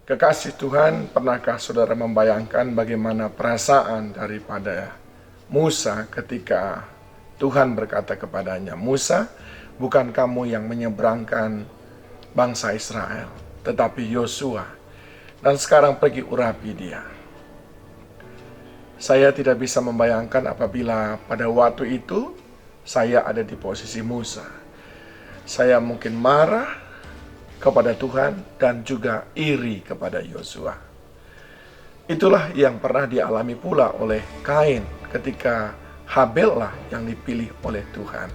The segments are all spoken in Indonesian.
Kekasih Tuhan, pernahkah saudara membayangkan bagaimana perasaan daripada Musa ketika Tuhan berkata kepadanya, "Musa, bukan kamu yang menyeberangkan bangsa Israel, tetapi Yosua, dan sekarang pergi urapi dia." Saya tidak bisa membayangkan apabila pada waktu itu saya ada di posisi Musa. Saya mungkin marah kepada Tuhan dan juga iri kepada Yosua. Itulah yang pernah dialami pula oleh Kain ketika Habel lah yang dipilih oleh Tuhan.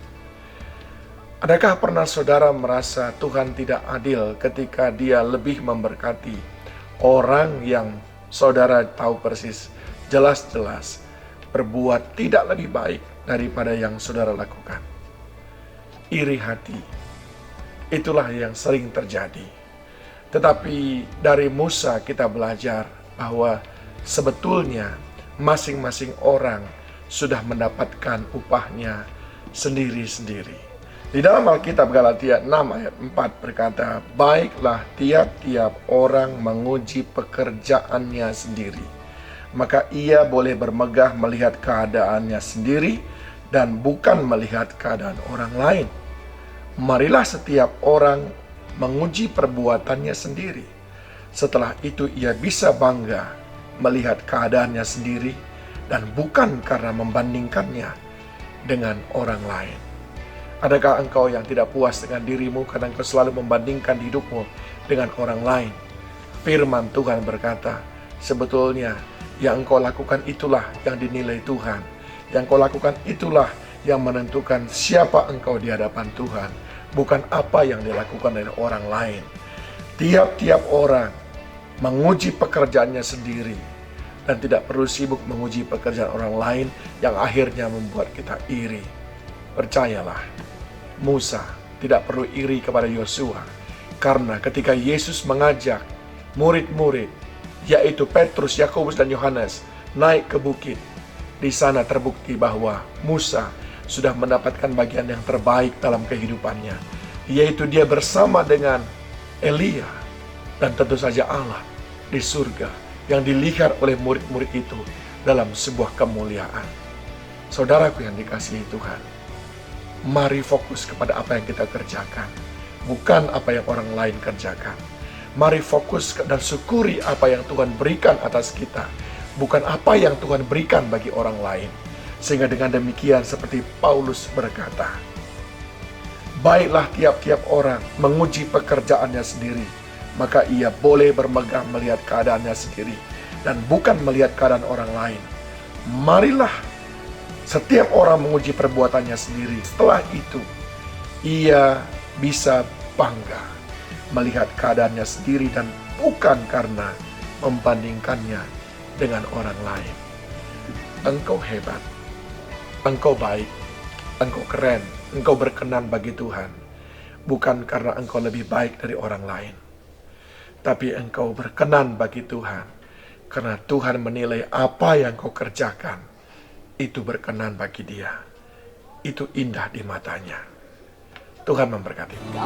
Adakah pernah saudara merasa Tuhan tidak adil ketika dia lebih memberkati orang yang saudara tahu persis, jelas-jelas berbuat tidak lebih baik daripada yang saudara lakukan? Iri hati, itulah yang sering terjadi. Tetapi dari Musa kita belajar bahwa sebetulnya masing-masing orang sudah mendapatkan upahnya sendiri-sendiri. Di dalam Alkitab Galatia 6 ayat 4 berkata, "Baiklah tiap-tiap orang menguji pekerjaannya sendiri, maka ia boleh bermegah melihat keadaannya sendiri dan bukan melihat keadaan orang lain. Marilah setiap orang menguji perbuatannya sendiri. Setelah itu ia bisa bangga melihat keadaannya sendiri dan bukan karena membandingkannya dengan orang lain." Adakah engkau yang tidak puas dengan dirimu karena engkau selalu membandingkan hidupmu dengan orang lain? Firman Tuhan berkata, sebetulnya yang engkau lakukan itulah yang dinilai Tuhan. Yang engkau lakukan itulah yang menentukan siapa engkau di hadapan Tuhan, bukan apa yang dilakukan oleh orang lain. Tiap-tiap orang menguji pekerjaannya sendiri dan tidak perlu sibuk menguji pekerjaan orang lain yang akhirnya membuat kita iri. Percayalah, Musa tidak perlu iri kepada Yosua, karena ketika Yesus mengajak murid-murid, yaitu Petrus, Yakobus, dan Yohanes naik ke bukit, di sana terbukti bahwa Musa sudah mendapatkan bagian yang terbaik dalam kehidupannya, yaitu dia bersama dengan Elia dan tentu saja Allah di surga yang dilihat oleh murid-murid itu dalam sebuah kemuliaan. Saudaraku yang dikasihi Tuhan, mari fokus kepada apa yang kita kerjakan, bukan apa yang orang lain kerjakan. Mari fokus dan syukuri apa yang Tuhan berikan atas kita, bukan apa yang Tuhan berikan bagi orang lain. Sehingga dengan demikian seperti Paulus berkata, "Baiklah tiap-tiap orang menguji pekerjaannya sendiri, maka ia boleh bermegah melihat keadaannya sendiri dan bukan melihat keadaan orang lain. Marilah setiap orang menguji perbuatannya sendiri. Setelah itu, ia bisa bangga melihat keadaannya sendiri dan bukan karena membandingkannya dengan orang lain." Engkau hebat, engkau baik, engkau keren, engkau berkenan bagi Tuhan, bukan karena engkau lebih baik dari orang lain, tapi engkau berkenan bagi Tuhan karena Tuhan menilai apa yang kau kerjakan itu berkenan bagi Dia, itu indah di matanya. Tuhan memberkati.